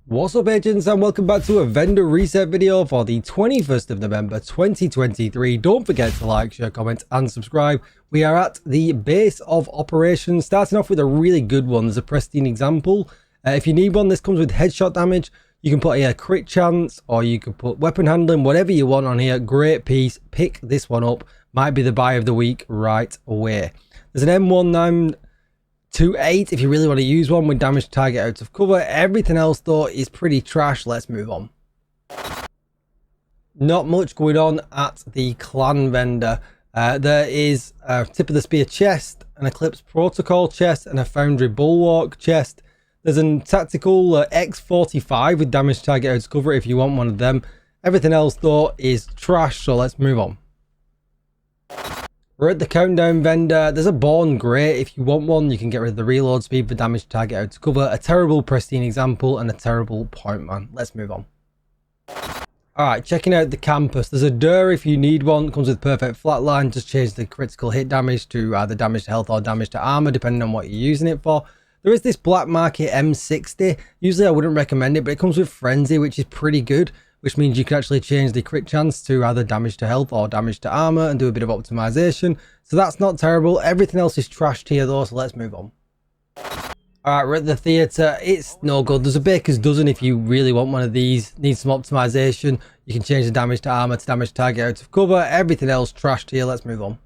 What's up, agents, and welcome back to a vendor reset video for the 21st of November 2023. Don't forget to like, share, comment and subscribe. We are at the base of operations, starting off with a really good one. There's a Pristine example. If you need one, this comes with headshot damage. You can put a crit chance, or you can put weapon handling, whatever you want on here. Great piece. Pick this one up. Might be the buy of the week right away. There's an M1928 if you really want to use one with damage to target out of cover. Everything else though is pretty trash. Let's move on. Not much going on at the clan vendor. There is a tip of the spear chest, an Eclipse protocol chest, and a foundry bulwark chest. There's a tactical X45 with damage to target out of cover if you want one of them. Everything else though is trash, so let's move on. We're at the countdown vendor. There's a Born Grey. If you want one, you can get rid of the reload speed for damage to target out to cover. A terrible Pristine example and a terrible Pointman. Let's move on. Alright, checking out the campus. There's a Dur if you need one. It comes with perfect flatline. Just change the critical hit damage to either damage to health or damage to armor, depending on what you're using it for. There is this black market M60. Usually I wouldn't recommend it, but it comes with Frenzy, which is pretty good, which means you can actually change the crit chance to either damage to health or damage to armor and do a bit of optimization. So that's not terrible. Everything else is trashed here though, so let's move on. Alright, we're at the theatre. It's no good. There's a baker's dozen if you really want one of these. Need some optimization. You can change the damage to armor to damage to target out of cover. Everything else trashed here. Let's move on.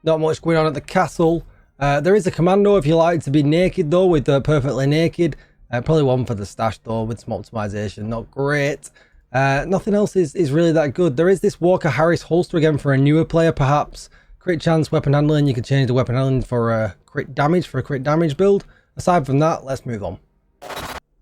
Not much going on at the castle. There is a commando if you like to be naked though, with perfectly naked. Probably one for the stash though, with some optimization. Not great. Nothing else is really that good. There is this Walker Harris holster again for a newer player perhaps. Crit chance, weapon handling. You can change the weapon handling for a crit damage build. Aside from that, let's move on.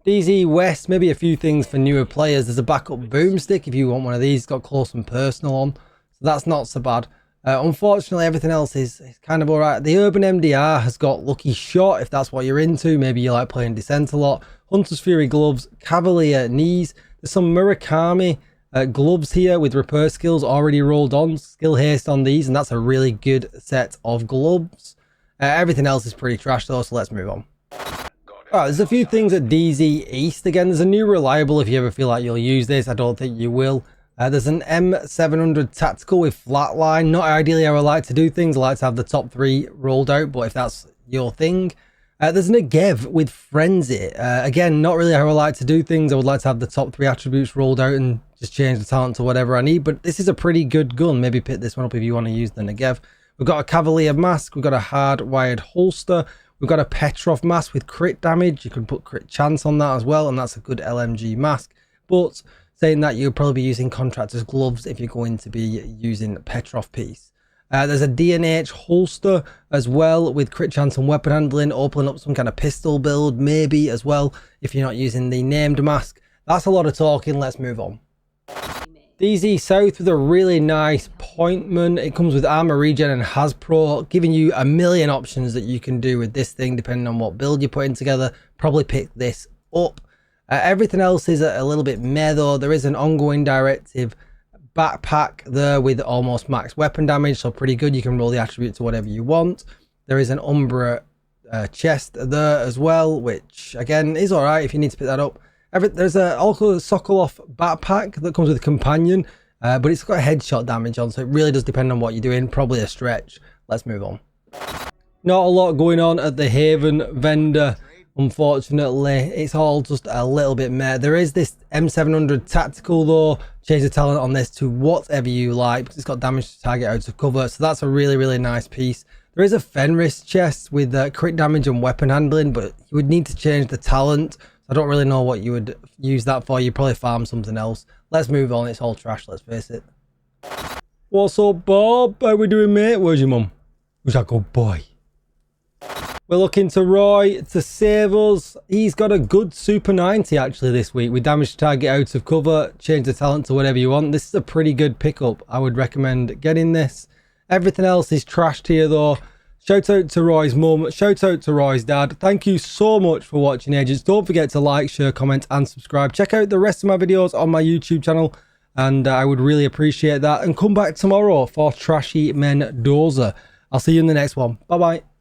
DZ West, maybe a few things for newer players. There's a backup boomstick if you want one of these. It's got close and personal on, so that's not so bad. Unfortunately, everything else is kind of alright. The Urban MDR has got Lucky Shot if that's what you're into. Maybe you like playing Descent a lot. Hunter's Fury gloves, Cavalier knees. There's some Murakami gloves here with repair skills already rolled on. Skill haste on these, and that's a really good set of gloves. Everything else is pretty trash though, so let's move on. Alright, there's a few things at DZ East. Again, there's a new reliable if you ever feel like you'll use this. I don't think you will. There's an M700 tactical with flatline. Not ideally how I like to do things. I like to have the top three rolled out, but if that's your thing. There's an Negev with Frenzy. Again, not really how I like to do things. I would like to have the top three attributes rolled out and just change the talent to whatever I need. But this is a pretty good gun. Maybe pick this one up if you want to use the Negev. We've got a Cavalier mask. We've got a hard-wired holster. We've got a Petrov mask with crit damage. You can put crit chance on that as well, and that's a good LMG mask. But saying that, you'll probably be using contractor's gloves if you're going to be using Petrov piece. There's a DNH holster as well with crit chance and weapon handling, opening up some kind of pistol build maybe as well if you're not using the named mask. That's a lot of talking. Let's move on. DZ South with a really nice Pointman. It comes with armor regen and Hasbro, giving you a million options that you can do with this thing depending on what build you're putting together. Probably pick this up. Everything else is a little bit meh though. There is an ongoing directive backpack there with almost max weapon damage, so pretty good. You can roll the attribute to whatever you want. There is an Umbra chest there as well, which again is alright if you need to pick that up. There's also a Sokolov backpack that comes with a companion, but it's got headshot damage on, so it really does depend on what you're doing. Probably a stretch. Let's move on. Not a lot going on at the Haven vendor. Unfortunately, it's all just a little bit meh. There is this M700 tactical though. Change the talent on this to whatever you like, because it's got damage to target out of cover, so that's a really nice piece. There is a Fenris chest with crit damage and weapon handling, but you would need to change the talent. I don't really know what you would use that for. You'd probably farm something else. Let's move on. It's all trash, let's face it. What's up, Bob? How we doing, mate? Where's your mum? Who's that good boy? We're looking to Roy to save us. He's got a good Super 90 actually this week with damage to target out of cover. Change the talent to whatever you want. This is a pretty good pickup. I would recommend getting this. Everything else is trashed here though. Shout out to Roy's mum. Shout out to Roy's dad. Thank you so much for watching, agents. Don't forget to like, share, comment and subscribe. Check out the rest of my videos on my YouTube channel, and I would really appreciate that. And come back tomorrow for Trashy Mendoza. I'll see you in the next one. Bye bye.